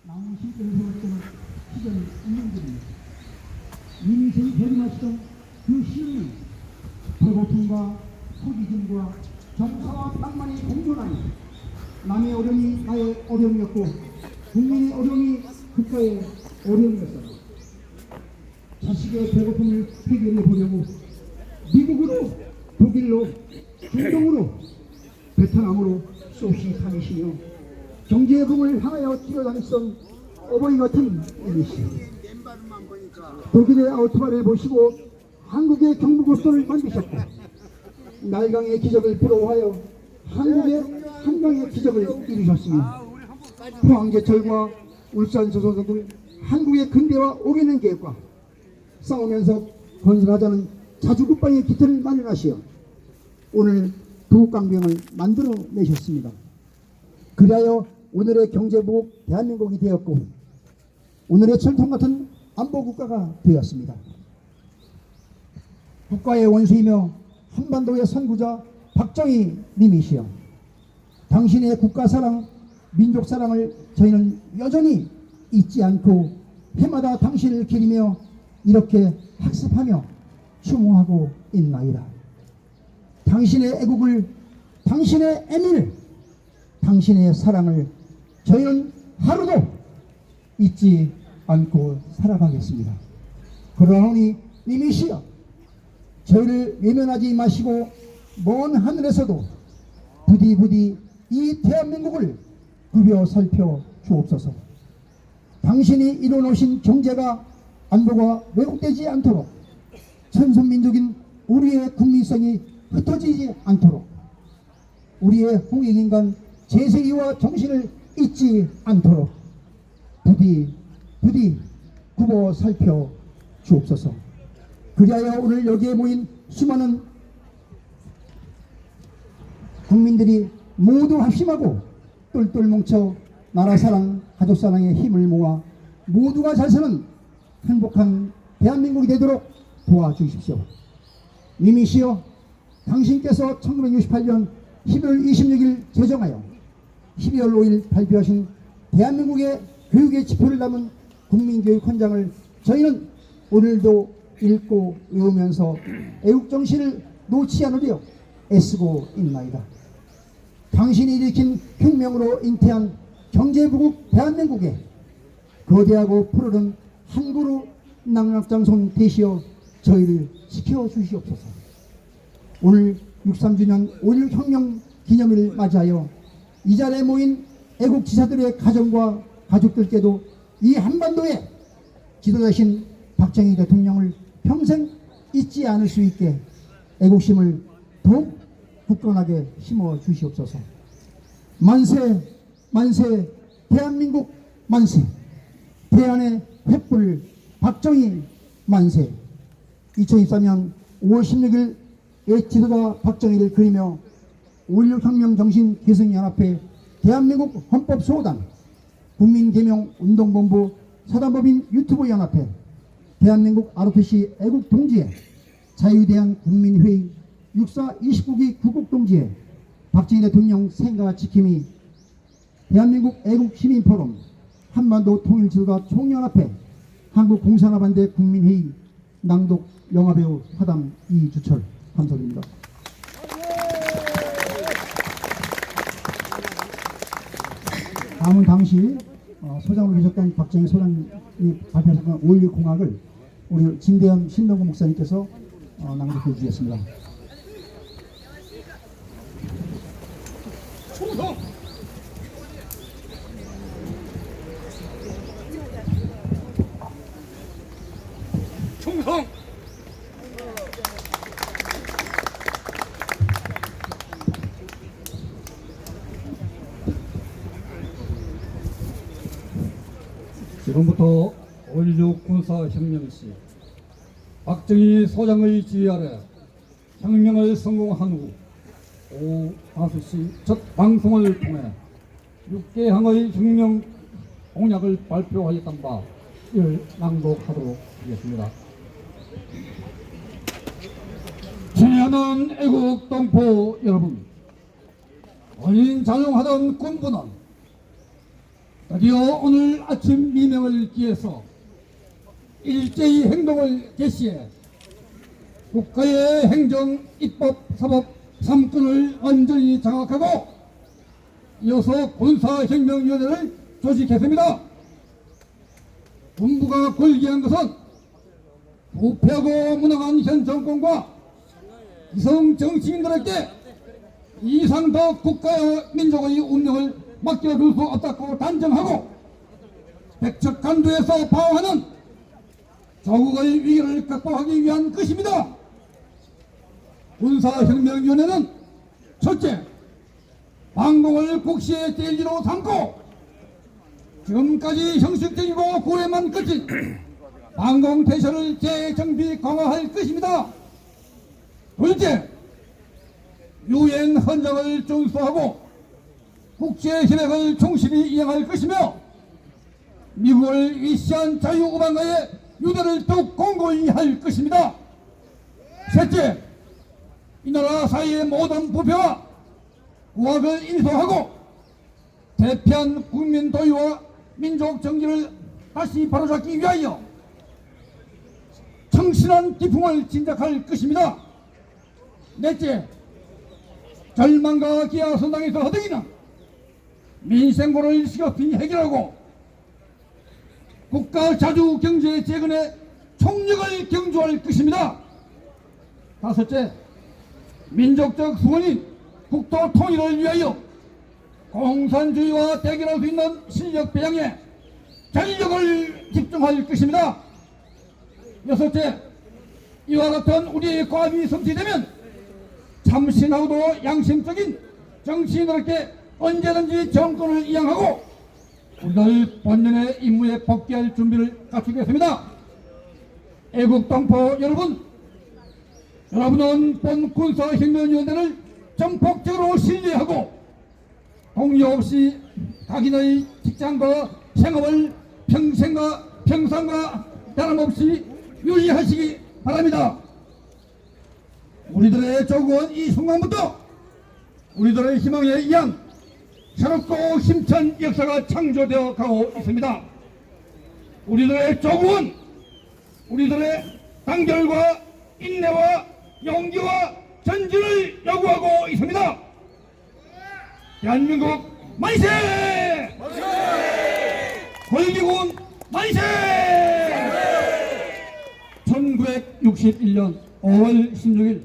나무 실제로 세웠던 시절 운명들입니다. 이민생이 대립하시던 그 시는 배고픔과 소기심과 정사와 낭만이 공존하니 남의 어려움이 나의 어려움이었고 국민의 어려움이 국가의 어려움이었다. 자식의 배고픔을 해결해 보려고 미국으로, 독일로, 중동으로, 베트남으로 쏘시 다니시며 경제의 붐을 향하여 뛰어다녔던 어버이 같은 이미시. 독일의 아우토바를 보시고 한국의 경부고속도로를 만드셨고 날강의 기적을 부러워하여 한국의 한강의 기적을 이루셨습니다. 포항제철과 울산 저소도 등 한국의 근대화 5개년 계획과 싸우면서 건설하자는 자주국방의 기틀을 마련하시어 오늘 도국강병을 만들어내셨습니다. 그리하여 오늘의 경제보국 대한민국이 되었고 오늘의 철통 같은 안보국가가 되었습니다. 국가의 원수이며 한반도의 선구자 박정희 님이시여 당신의 국가사랑, 민족사랑을 저희는 여전히 잊지 않고 해마다 당신을 기리며 이렇게 학습하며 추모하고 있나이다. 당신의 애국을, 당신의 애민을, 당신의 사랑을 저희는 하루도 잊지 않고 살아가겠습니다. 그러니 님이시여 저희를 외면하지 마시고 먼 하늘에서도 부디 이 대한민국을 굽여 살펴 주옵소서. 당신이 이뤄놓으신 경제가 안보가 왜곡되지 않도록 천선민족인 우리의 국민성이 흩어지지 않도록 우리의 홍익인간 재세기와 정신을 잊지 않도록 부디 굽어 살펴 주옵소서. 그리하여 오늘 여기에 모인 수많은 국민들이 모두 합심하고 똘똘 뭉쳐 나라사랑, 가족사랑의 힘을 모아 모두가 잘 사는 행복한 대한민국이 되도록 도와주십시오. 님이시여 당신께서 1968년 12월 26일 제정하여 12월 5일 발표하신 대한민국의 교육의 지표를 담은 국민교육헌장을 저희는 오늘도 읽고 외우면서 애국정신을 놓지 않으려 애쓰고 있나이다. 당신이 일으킨 혁명으로 잉태한 경제부국 대한민국에 거대하고 푸르른 한 그루 낙낙장손 되시어 저희를 지켜주시옵소서. 오늘 63주년 5.16 혁명 기념일을 맞이하여 이 자리에 모인 애국지사들의 가정과 가족들께도 이 한반도에 지도자신 박정희 대통령을 평생 잊지 않을 수 있게 애국심을 더욱 굳건하게 심어 주시옵소서. 만세 만세 대한민국 만세, 대한의 횃불 박정희 만세. 2024년 5월 16일 옛 지도자 박정희를 그리며 5.16 혁명 정신 기승연합회 대한민국 헌법수호단 국민개명운동본부 사단법인 유튜브 연합회 대한민국 ROTC 애국동지회 자유대한 국민회의 64 29기 구국동지회 박정희 대통령 생가 지킴이 대한민국 애국시민포럼 한반도 통일지도자 총연합회 한국공산화반대 국민회의 낭독 영화배우 화담 이주철 감사드립니다. 다음은 당시 소장으로 계셨던 박정희 소장이 발표하셨던 5.16 공학을 우리 진대현 신동구 목사님께서 낭독해 주시겠습니다. 충성! 충성! 지금부터 5.16 군사혁명 시 박정희 소장의 지휘 아래 혁명을 성공한 후 오후 5시 첫 방송을 통해 6개항의 혁명 공약을 발표하였던 바 이를 낭독하도록 하겠습니다. 친애하는 애국 동포 여러분, 원인 자중하던 군부는 드디어 오늘 아침 미명을 기해서 일제히 행동을 개시해 국가의 행정, 입법, 사법 3권을 완전히 장악하고 이어서 군사혁명위원회를 조직했습니다. 군부가 골기한 것은 부패하고 무능한 현 정권과 이성 정치인들에게 이상 더 국가와 민족의 운명을 맡겨둘 수 없다고 단정하고 백척간두에서 방어하는 조국의 위기를 극복하기 위한 것입니다. 군사혁명위원회는 첫째, 방공을 국시의 대지로 삼고 지금까지 형식적이고 고래만 끝인 방공태세를 재정비 강화할 것입니다. 둘째, 유엔 헌장을 준수하고 국제협약을 충실히 이행할 것이며 미국을 위시한 자유우방과의 유대를 더욱 공고히 할 것입니다. 셋째, 이 나라 사이의 모든 부패와 우악을 인수하고 대피한 국민 도의와 민족 정신을 다시 바로잡기 위하여 청신한 기풍을 진작할 것입니다. 넷째, 절망과 기아 선당에서 허덕이는 민생고를 시급히 해결하고 국가 자주 경제 재건의 총력을 경주할 것입니다. 다섯째, 민족적 수원인 국토 통일을 위하여 공산주의와 대결할 수 있는 실력 배양에 전력을 집중할 것입니다. 여섯째, 이와 같은 우리의 과업이 성취되면 참신하고도 양심적인 정치인들에게 언제든지 정권을 이양하고 우리들 본연의 임무에 복귀할 준비를 갖추겠습니다. 애국동포 여러분, 여러분은 본 군사혁명위원회를 전폭적으로 신뢰하고 동료 없이 각인의 직장과 생업을 평상과 변함없이 유지하시기 바랍니다. 우리들의 조국은 이 순간부터 우리들의 희망에 의한 새롭고 힘찬 역사가 창조되어 가고 있습니다. 우리들의 조국은 우리들의 단결과 인내와 용기와 전진을 요구하고 있습니다. 대한민국 만세! 골기군 만세! 1961년 5월 16일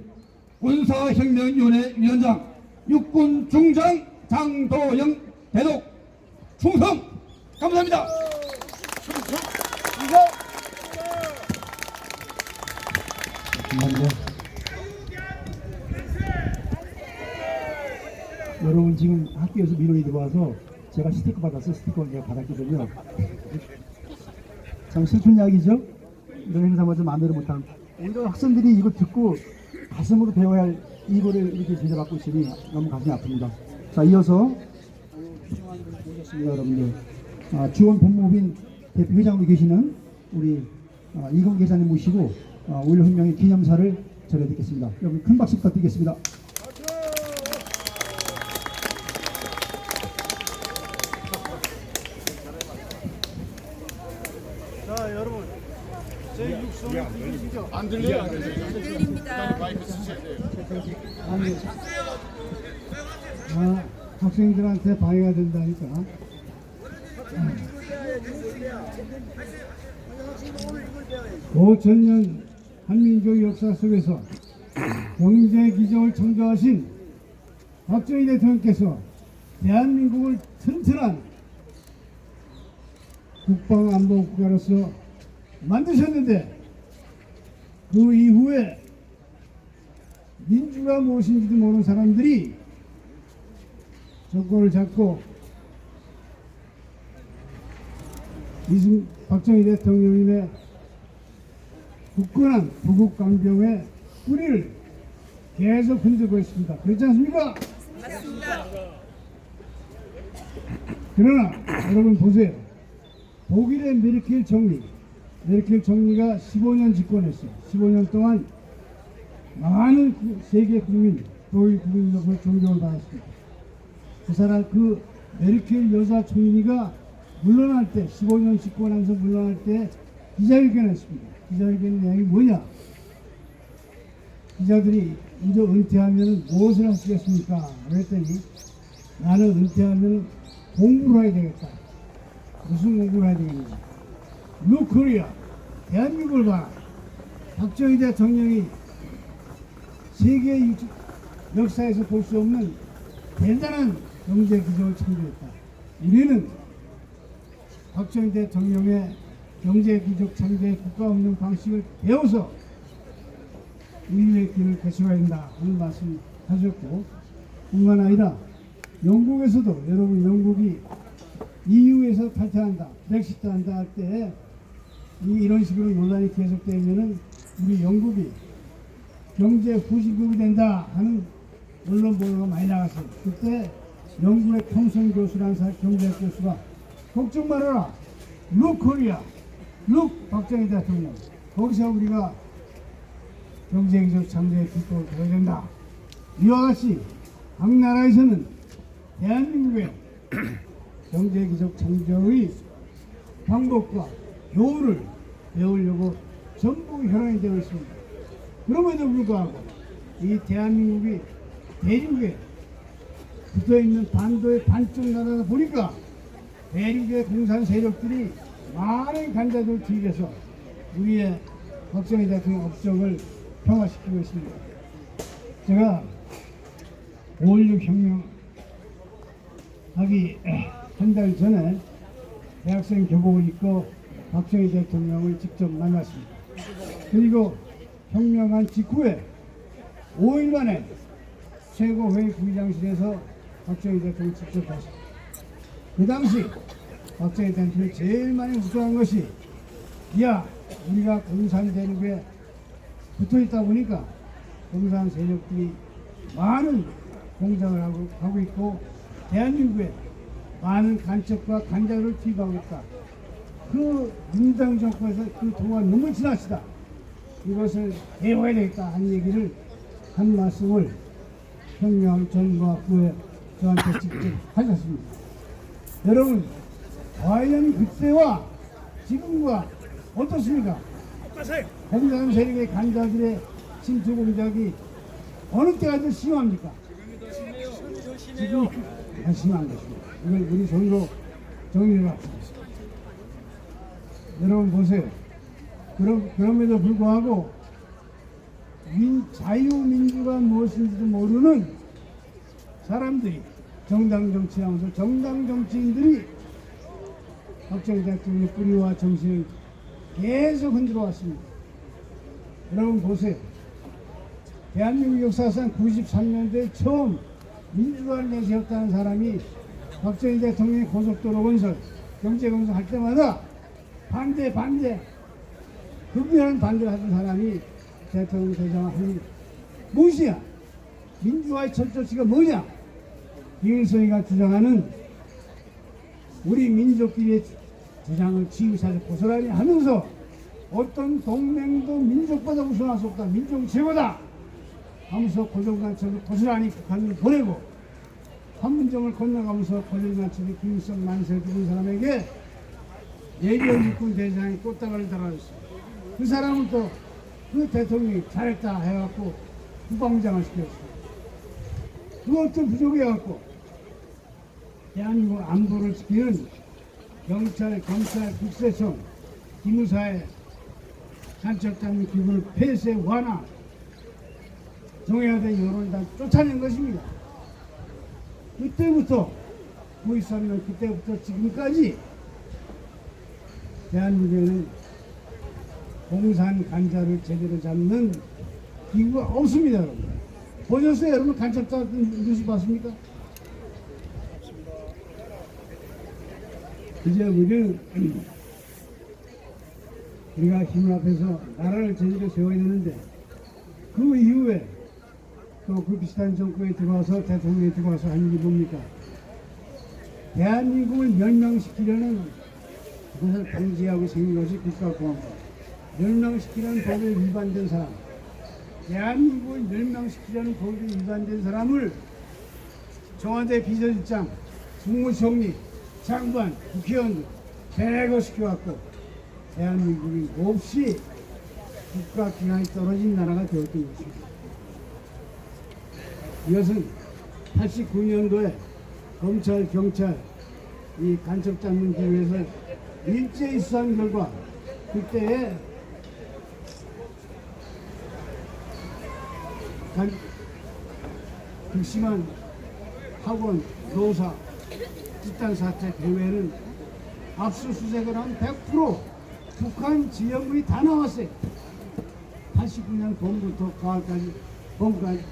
군사혁명위원회 위원장 육군 중장 장도영 대독 충성! 감사합니다. 감사합니다. 여러분 지금 학교에서 민원이 들어와서 제가 스티커 받아서 스티커를 제가 받았거든요. 참 슬픈 이야기죠. 이런 행사마저 마음대로 못하는 오히려 학생들이 이걸 듣고 가슴으로 배워야 할 이거를 이렇게 제재받고 있으니 너무 가슴이 아픕니다. 자, 이어서 오셨습니다, 여러분들. 주원 법무부인 대표회장으로 계시는 우리 이건 계장님 모시고 5.16 혁명의 기념사를 전해드리겠습니다. 여러분 큰 박수 부탁드리겠습니다. 자, 여러분, 제 육성을 들리시죠? 안 들려요? 안 들려요? 들립니다. 마이크 쓰셔야 돼요. 학생들한테 방해가 된다니까. 고천년 한민족 역사 속에서 경제 기적을 창조하신 박정희 대통령께서 대한민국을 튼튼한 국방안보 국가로서 만드셨는데 그 이후에 민주가 무엇인지도 모르는 사람들이 정권을 잡고 박정희 대통령님의 굳건한 부국강병의 뿌리를 계속 흔들고 있습니다. 그렇지 않습니까? 맞습니다. 그러나 여러분 보세요. 독일의 메르켈 총리가 15년 집권했어요. 15년 동안 많은 세계 국민, 독일 국민으로부터 존경을 받았습니다. 그 사람, 그 메르켈 여자 총리가 물러날 때 15년 집권 하면서 물러날 때 기자회견을 했습니다. 기자회견 내용이 뭐냐? 기자들이 이제 은퇴하면 무엇을 하시겠습니까? 그랬더니 나는 은퇴하면 공부를 해야 되겠다. 무슨 공부를 해야 되겠냐? 노코리아 대한민국을 봐라. 박정희 대통령이 세계 역사에서 볼 수 없는 대단한 경제 기적을 창조했다. 우리는 박정희 대통령의 경제 기적 창조의 국가 운영 방식을 배워서 인류의 길을 개척해야 된다 하는 말씀 하셨고, 뿐만 아니라 영국에서도 여러분 영국이 EU에서 탈퇴한다, 브렉시트 한다 할 때 이런 식으로 논란이 계속되면은 우리 영국이 경제 후진국이 된다 하는 언론 보도가 많이 나갔어요. 그때 영국의 톰슨 교수라는 경제학 교수가 걱정 말아라. 룩 코리아, 룩 박정희 대통령. 거기서 우리가 경제기적 창조의 기법을 배워야 된다. 이와 같이 각 나라에서는 대한민국의 경제기적 창조의 방법과 교훈을 배우려고 전부 혈안이 되어 있습니다. 그럼에도 불구하고 이 대한민국이 대륙에 붙어있는 반도의 반쪽 나라다 보니까 대륙의 공산 세력들이 많은 간자들 뒤에서 우리의 박정희 대통령 업적을 평화시키고 있습니다. 제가 5.16 혁명 하기 한 달 전에 대학생 교복을 입고 박정희 대통령을 직접 만났습니다. 그리고 혁명한 직후에 5일 만에 최고회의 부의장실에서 박정희 대통령을 직접 봤습니다. 그 당시 박정희 대통령이 제일 많이 우려한 것이, 야, 우리가 공산 대륙에 붙어있다 보니까 공산 세력들이 많은 공작을 하고 있고 대한민국에 많은 간첩과 간자를 투입하고 있다. 그 민주당 정권에서 그 동안 너무 지나치다. 이것을 배워야 되겠다 하는 얘기를 한 말씀을 혁명 전무학부에 저한테 직접 하셨습니다. 여러분, 과연 그때와 지금과 어떻습니까? 공산 세력의 간자들의 침투 공작이 어느 때가 더 심합니까? 지금 더 심한 것입니다. 이걸 우리 손으로 정리를 합시다. 여러분 보세요. 그럼에도 불구하고 자유민주가 무엇인지도 모르는 사람들이 정당 정치하면서 정당 정치인들이 박정희 대통령의 뿌리와 정신을 계속 흔들어 왔습니다. 여러분 보세요. 대한민국 역사상 93년도에 처음 민주화를 내세웠다는 사람이 박정희 대통령이 고속도로 건설, 경제 건설 할 때마다 반대, 극렬한 반대를 하던 사람이 대통령 되자마자 하는 무엇이야? 민주화의 첫 조치가 뭐냐? 김일성이가 주장하는 우리 민족끼리의 주장을 지휘사를 고스란히 하면서 어떤 동맹도 민족보다 우선할 수 없다. 민족이 최고다. 하면서 고정간첩을 고스란히 북한을 보내고 판문점을 건너가면서 고정간첩이 김일성 만세 죽은 사람에게 예비역 육군 대장이 꽃다발을 달아줬어요. 그 사람은 또 그 대통령이 잘했다 해갖고 국방장을 시켰어요. 그것도 부족해갖고 대한민국 안보를 지키는 경찰, 국세청, 기무사의 간첩장 기구를 폐쇄, 완화, 정해야된 여론을 다 쫓아낸 것입니다. 그때부터 93년 그때부터 지금까지 대한민국에는 공산 간자를 제대로 잡는 기구가 없습니다. 여러분. 보셨어요? 여러분 간첩자 뉴스 봤습니까? 이제 우리가 힘을 합해서 나라를 제대로 세워야 되는데 그 이후에 또 그 비슷한 정권에 들어와서 대통령에 들어와서 하는 게 뭡니까? 대한민국을 멸망시키려는 그것을 방지하고 생긴 것이 국가공화국. 멸망시키려는 법에 위반된 사람, 대한민국을 멸망시키려는 법에 위반된 사람을 청와대 비서실장, 국무총리, 장관, 국회의원 배거시켜갖고 대한민국이 몹시 국가 기강이 떨어진 나라가 되었던 것입니다. 이것은 89년도에 검찰, 경찰 이 간첩 잡는 기회에서 일제히 수사한 결과 그때에 극심한 학원, 노사, 집단 사태 대회는 압수수색을 한 100% 북한 지휘관이 다 나왔어요. 89년 봄부터 가을까지, 봄까지,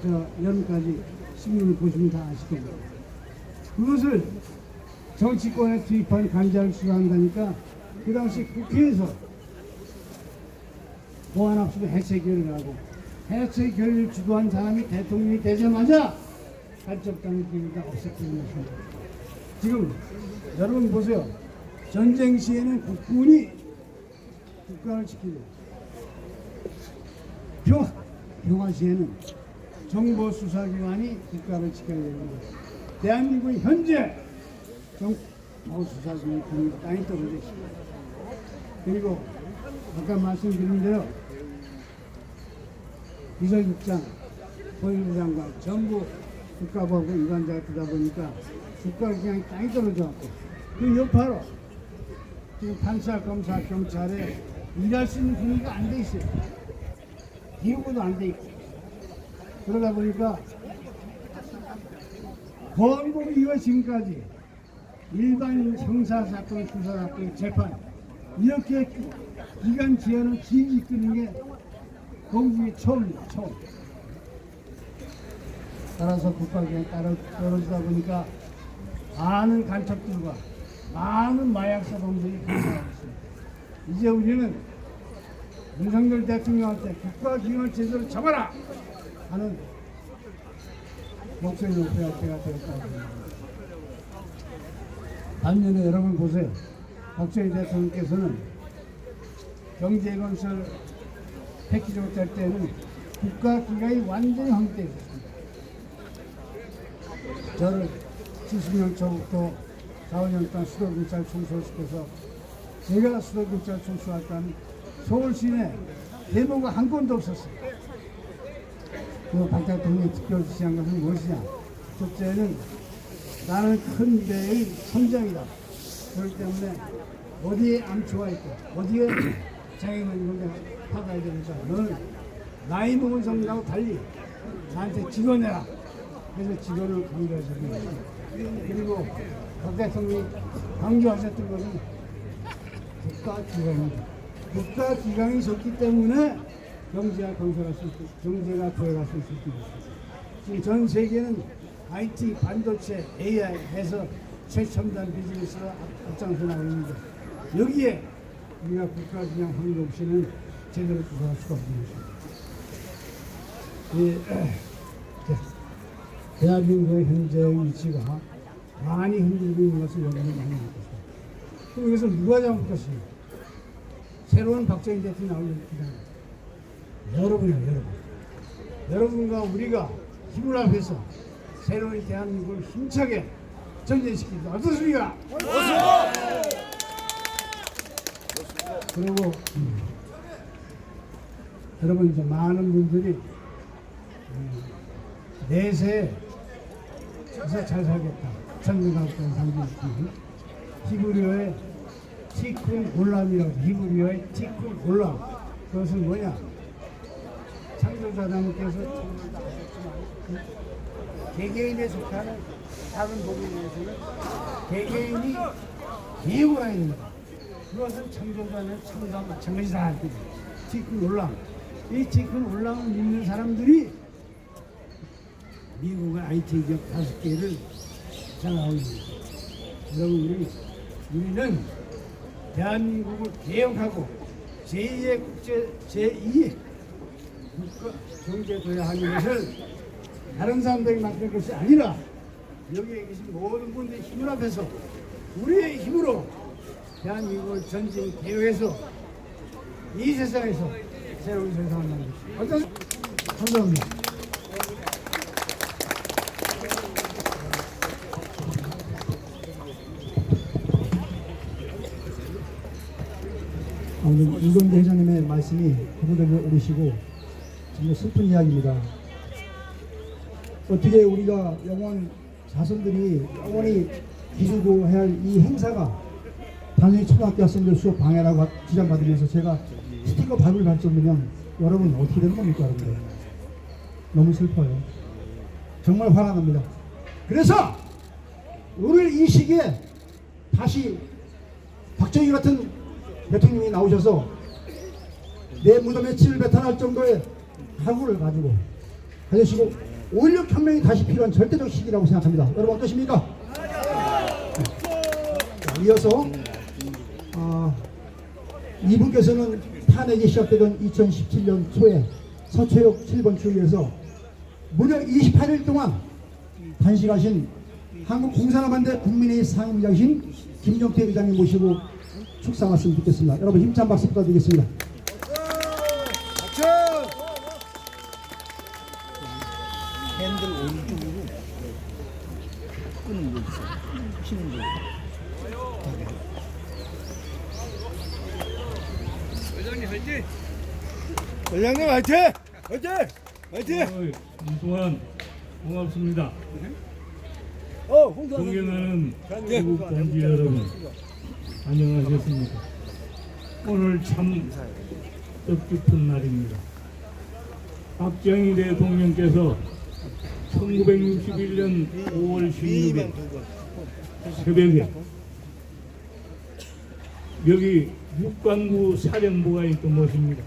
여름까지 신문을 보시면 다 아실 겁니다. 그것을 정치권에 투입한 간자를 수사한다니까 그 당시 국회에서 보안압수를 해체 결의를 하고 해체 결의를 주도한 사람이 대통령이 되자마자 간첩당의 기회가 없었던 것입니다. 지금 여러분 보세요. 전쟁 시에는 국군이 국가를 지키고 평화 시에는 정보수사기관이 국가를 지켜야 됩니다. 대한민국은 현재 정보수사기관이 국민과 땅이 떨어져 있습니다. 그리고 아까 말씀드린 대로 비서실장, 보훈부 장관 전부 국가보안법 위반자가 되다 보니까 국가기관이 땅이 떨어져갖고 그 여파로 지금 판사, 검사, 경찰에 일할 수 있는 분위기가 안 돼 있어요. 기후도 안 돼 있고 그러다 보니까 건국 이후 지금까지 일반 형사사건, 수사사건, 재판 이렇게 기간 지연을 길게 끄는 게 건국이 처음입니다. 처음. 따라서 국가기관이 떨어지다 보니까 많은 간첩들과 많은 마약사범들이 발생하고 있습니다. 이제 우리는 윤석열 대통령한테 국가기관을 제대로 잡아라 하는 목소리 높여야 할 때가 되었다고 합니다. 반면에 여러분 보세요. 박정희 대통령께서는 경제건설 패키지로 될 때는 국가기관이 완전히 황폐해 있었습니다. 저를 70년 초부터 4, 5년 동안 수도경찰 총수를 시켜서 제가 수도경찰 총수할 때는 서울 시내 대모가 한 건도 없었어요. 그 박 대통령이 특별 지시한 것은 무엇이냐? 첫째는 나는 큰 데의 선장이다. 그렇기 때문에 어디에 암초가 있고 어디에 장애가 있는 걸 파가야 되니까 너는 나이 먹은 성장하고 달리 나한테 직원해라. 그래서 직원을 강조하셨습니다. 그리고 박 대통령이 강조하셨던 것은 국가기관입니다. 국가기관이 있었기 때문에 경제가 건설할 수 있고 경제가 부여할 수 있을 것입니다. 지금 전 세계는 IT, 반도체, AI 해서 최첨단 비즈니스가 앞장서 나오는데 여기에 우리가 국가기관 확립 없이는 제대로 구성할 수가 없는 것입니다. 대한민국의 현재의 위치가 많이 흔들리고 있는 것을 여러분이 많이 느꼈습니다. 그럼 이것을 누가 잡을 것입니까? 새로운 박정희 대통령이 나오는 기다립니다. 여러분이요, 여러분. 여러분과 우리가 힘을 합해서 새로운 대한민국을 힘차게 전진시키자. 어떻습니까? 그리고 여러분 이제 많은 분들이 내세에 그래서 잘 살겠다. 천년가까이 상징시키는 히브리어의 티쿤 골람이라고 히브리어의 티쿤 골람. 그것은 뭐냐? 창조자님께서 천년을 다 하셨지만 개개인에 속하는 작은 법에 대해서는 개개인이 기억을 해야 됩니다. 그것은 창조자는 창조와 마찬가지다 할 때입니다. 티쿤 올람. 이 티쿤 올람을 믿는 사람들이 미국의 IT 기업 5개를 장악하고 있습니다. 여러분 우리는 대한민국을 개혁하고 제2의 국제 제2의 국가 경제 도약하는 것을 다른 사람들에게 맡길 것이 아니라 여기에 계신 모든 분들의 힘을 합해서 우리의 힘으로 대한민국을 전진 개혁해서 이 세상에서 새로운 세상을 만듭시다. 어떻습니까? 감사합니다. 오늘 이건재 회장님의 말씀이 고도되게 오르시고 정말 슬픈 이야기입니다. 어떻게 우리가 영원 자손들이 영원히 기술고 해야 할 이 행사가 단순히 초등학교 학생들 수업 방해라고 주장받으면서 제가 스티커 발을 갈 정도면 여러분 어떻게 되는 겁니까, 여러분들? 너무 슬퍼요. 정말 화가 납니다. 그래서 오늘 이 시기에 다시 박정희 같은 대통령이 나오셔서 내 무덤에 침을 뱉어날 정도의 각오를 가지시고 5.16 혁명이 다시 필요한 절대적 시기라고 생각합니다. 여러분 어떠십니까? 자, 이어서 이분께서는 탄핵이 시작되던 2017년 초에 서초역 7번 출구에서 무려 28일 동안 단식하신 한국공산화반대 국민의 상임의장이신 김종태 의장님 모시고 축사 말씀 듣겠습니다. 여러분 힘찬 박수 부탁드리겠습니다. 핸들 오른쪽으로 끄는 거 있어. 피는 거. 회장님 화이팅! 회장님 화이팅! 화이팅! 화이팅! 동안 고맙습니다. 홍도 존경하는 대국 동지 여러분, 안녕하셨습니까? 오늘 참 뜻깊은 날입니다. 박정희 대통령께서 1961년 5월 16일 새벽에 여기 육관구 사령부가 있던 곳입니다.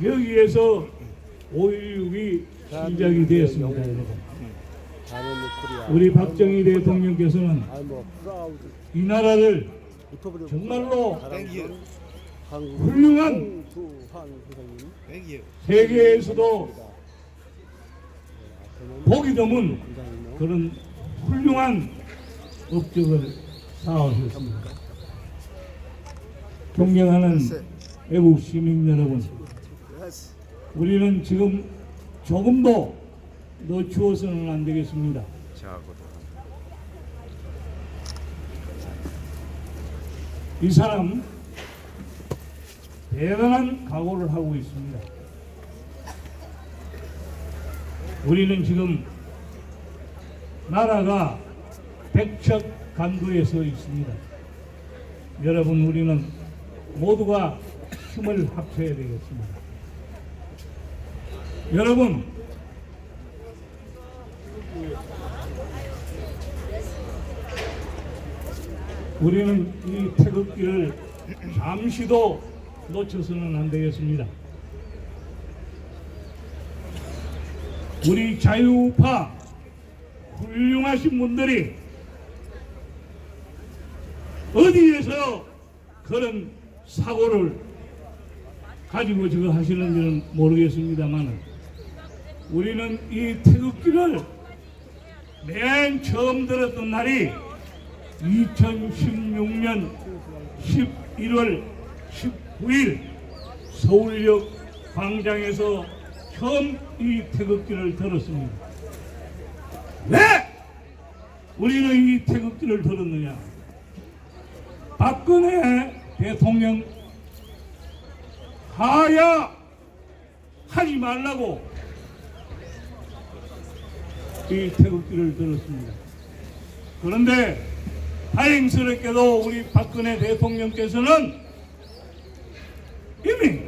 여기에서 5.16이 시작이 되었습니다, 여러분. 우리 박정희 대통령께서는 이 나라를 정말로 훌륭한 세계에서도 보기 드문 그런 훌륭한 업적을 쌓으셨습니다. 존경하는 애국 시민 여러분, 우리는 지금 조금도 늦추어서는 안 되겠습니다. 이 사람 대단한 각오를 하고 있습니다. 우리는 지금 나라가 백척간두에 서 있습니다. 여러분, 우리는 모두가 힘을 합쳐야 되겠습니다. 여러분, 우리는 이 태극기를 잠시도 놓쳐서는 안 되겠습니다. 우리 자유우파 훌륭하신 분들이 어디에서 그런 사고를 가지고 저거 하시는지는 모르겠습니다만, 우리는 이 태극기를 맨 처음 들었던 날이 2016년 11월 19일 서울역 광장에서 처음 이 태극기를 들었습니다. 왜 우리는 이 태극기를 들었느냐? 박근혜 대통령 하야 하지 말라고 이 태극기를 들었습니다. 그런데 다행스럽게도 우리 박근혜 대통령께서는 이미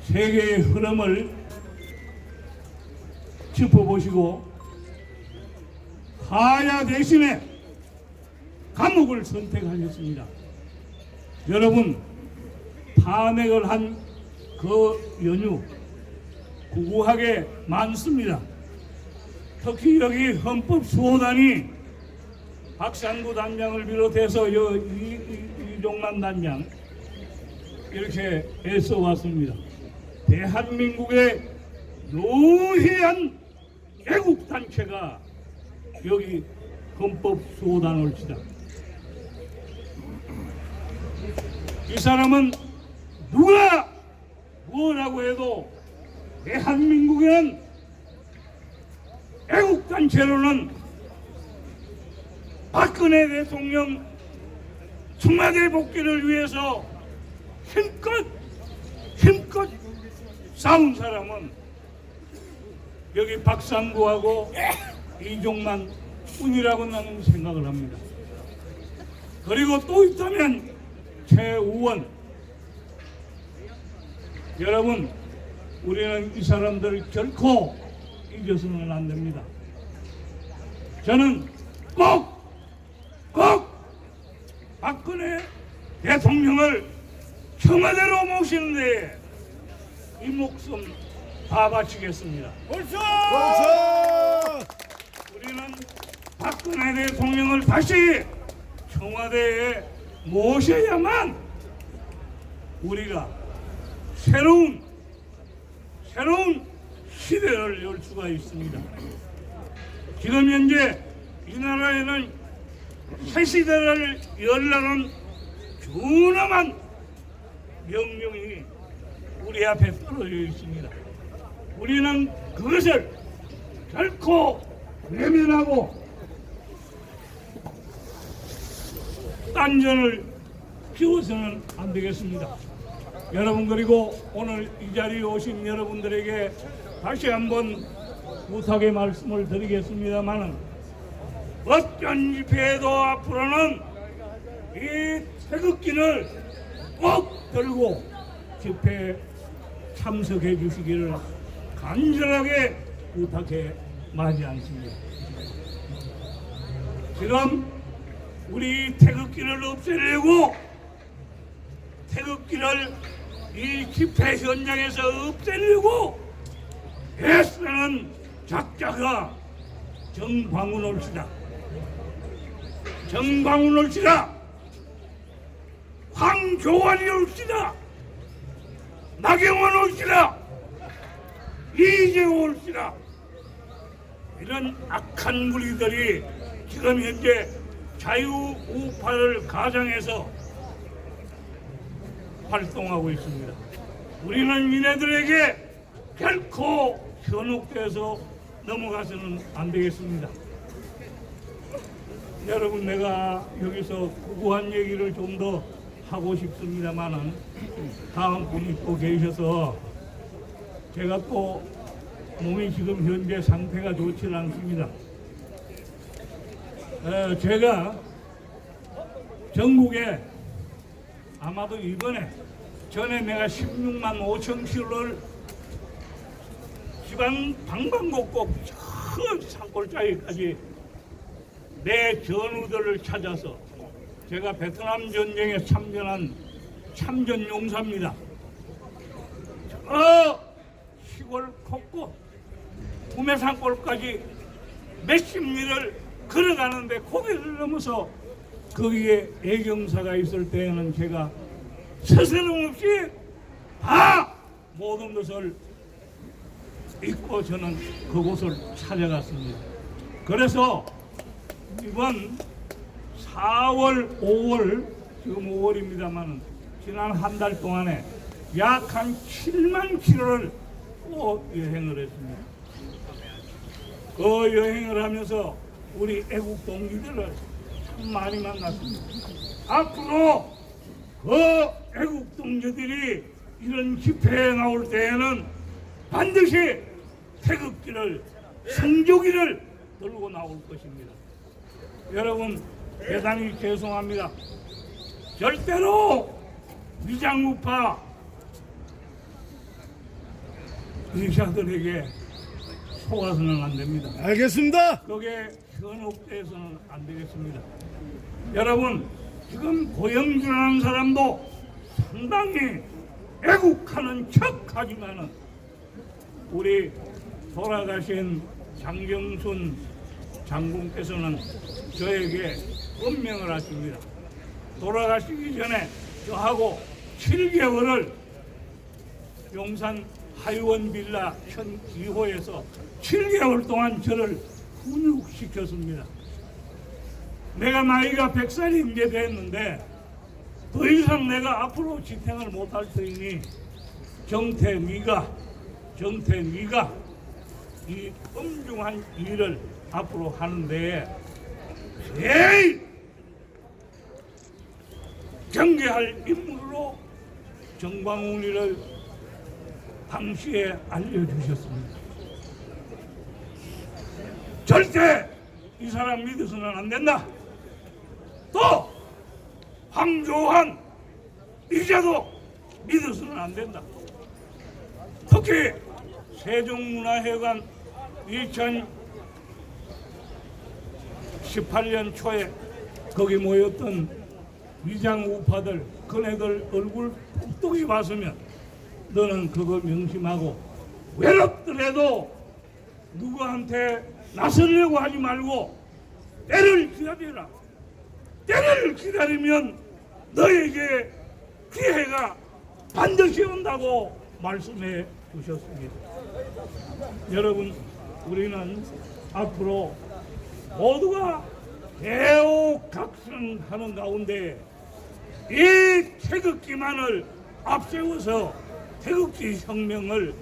세계의 흐름을 짚어보시고 하야 대신에 감옥을 선택하셨습니다. 여러분, 탄핵을 한 그 연유 구구하게 많습니다. 특히 여기 헌법수호단이 박상구 단장을 비롯해서 이종만 단장 이렇게 애써 왔습니다. 대한민국의 유해한 애국단체가 여기 헌법수호단을 치다. 이 사람은 누가 뭐라고 해도 대한민국에는 애국단체로는 박근혜 대통령 청와대 복귀를 위해서 힘껏 싸운 사람은 여기 박상구하고 이종만 뿐이라고 나는 생각을 합니다. 그리고 또 있다면 최우원. 여러분, 우리는 이 사람들을 결코 잊어서는 안 됩니다. 저는 꼭 박근혜 대통령을 청와대로 모시는데 이 목숨 다 바치겠습니다. 벌써! 우리는 박근혜 대통령을 다시 청와대에 모셔야만 우리가 새로운 시대를 열 수가 있습니다. 지금 현재 이 나라에는 새 시대를 열라는 준엄한 명령이 우리 앞에 떨어져 있습니다. 우리는 그것을 결코 외면하고 딴전을 피워서는 안 되겠습니다. 여러분, 그리고 오늘 이 자리에 오신 여러분들에게 다시 한번 부탁의 말씀을 드리겠습니다만은 어떤 집회에도 앞으로는 이 태극기를 꼭 들고 집회에 참석해 주시기를 간절하게 부탁해 마지 않습니다. 지금 우리 태극기를 없애려고 태극기를 이 집회 현장에서 없애려고 애쓰는 작자가 정광훈 올시다. 정광훈 올시다. 황교안이 올시다. 나경원 올시다. 이재호 올시다. 이런 악한 무리들이 지금 현재 자유우파를 가장해서 활동하고 있습니다. 우리는 이네들에게 결코 현혹돼서 넘어가서는 안 되겠습니다. 여러분, 내가 여기서 구구한 얘기를 좀 더 하고 싶습니다만은 다음 분이 또 계셔서 제가 또 몸이 지금 현재 상태가 좋지 않습니다. 제가 전국에 아마도 이번에 전에 내가 16만 5천 킬로를 지방 방방곡곡 저 산골짜기까지 내 전우들을 찾아서 제가 베트남 전쟁에 참전한 참전용사입니다. 저 시골 곳곳 구매산골까지 몇십 리를 걸어가는데 고개를 넘어서 거기에 애경사가 있을 때에는 제가 스스럼 없이 다 모든 것을 잊고 저는 그곳을 찾아갔습니다. 그래서 이번 4월, 5월, 지금 5월입니다만 지난 한 달 동안에 약 한 7만 킬로를 또 여행을 했습니다. 그 여행을 하면서 우리 애국 동지들을 참 많이 만났습니다. 앞으로 그 애국 동지들이 이런 집회에 나올 때에는 반드시 태극기를, 성조기를 들고 나올 것입니다. 여러분, 대단히 죄송합니다. 절대로 위장우파 의사들에게 속아서는 안 됩니다. 알겠습니다. 그게 현혹돼서는 안 되겠습니다. 여러분, 지금 고영준이라는 사람도 상당히 애국하는 척하지만은 우리 돌아가신 장경순 장군께서는 저에게 분명을 하십니다. 돌아가시기 전에 저하고 7개월을 용산 하이원 빌라 현 2호에서 7개월 동안 저를 훈육시켰습니다. 내가 나이가 100살이 이제 됐는데 더 이상 내가 앞으로 집행을 못할 터이니 정태 네가 이 엄중한 일을 앞으로 하는데 제일 경계할 인물로 정광훈이를 당시에 알려주셨습니다. 절대 이 사람 믿어서는 안 된다. 또 황교안 이제도 믿어서는 안 된다. 특히 세종문화회관 2018년 초에 거기 모였던 위장 우파들 그네들 얼굴 똑똑히 봤으면 너는 그걸 명심하고 외롭더라도 누구한테 나서려고 하지 말고 때를 기다려라. 때를 기다리면 너에게 기회가 반드시 온다고 말씀해 주셨습니다. 여러분, 우리는 앞으로 모두가 대오각성하는 가운데 이 태극기만을 앞세워서 태극기 혁명을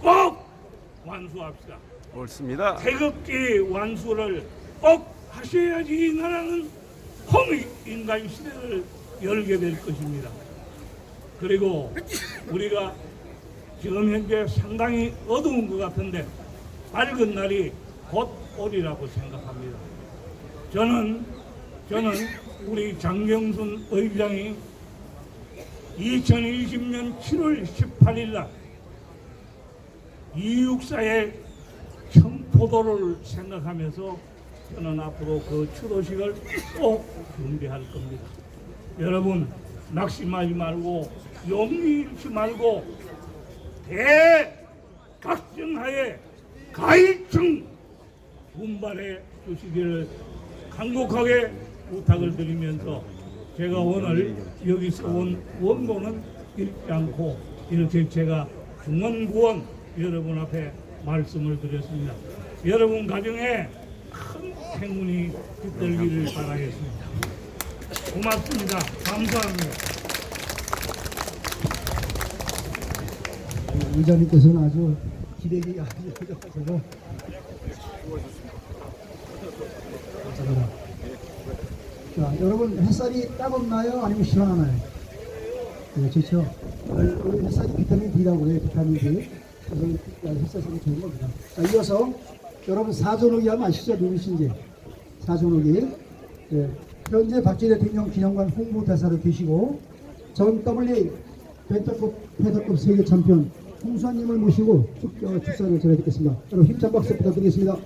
꼭 완수합시다. 옳습니다. 태극기 완수를 꼭 하셔야지 이 나라는 홍익인간 시대를 열게 될 것입니다. 그리고 우리가 지금 현재 상당히 어두운 것 같은데 밝은 날이 곧 오리라고 생각합니다. 저는 우리 장경순 의장이 2020년 7월 18일 날 264의 청포도를 생각하면서 저는 앞으로 그 추도식을 꼭 준비할 겁니다. 여러분, 낙심하지 말고 용기 잃지 말고 대각정하에 가일층 분발해 주시기를 간곡하게 부탁을 드리면서 제가 오늘 여기서 온 원고는 읽지 않고 이렇게 제가 중원구원 여러분 앞에 말씀을 드렸습니다. 여러분 가정에 큰 행운이 깃들기를 바라겠습니다. 고맙습니다. 감사합니다. 의장님께서는 아주 기대기가 아주 크셔서 감사합니다. 자, 여러분 햇살이 따갑나요? 아니면 시원하나요? 네, 좋죠. 우리 햇살이 비타민 D라고 해요. 비타민 D. 그래서 햇살이 좋은 겁니다. 자, 이어서 여러분 사존옥이 하면 아시죠? 누구신지? 사존옥이. 네, 현재 박정희 대통령 기념관 홍보대사로 계시고 전 WA 패더급 세계 챔피언 홍수환님을 모시고 축사를 전해드리겠습니다. 여러분 힘찬 박수 부탁드리겠습니다.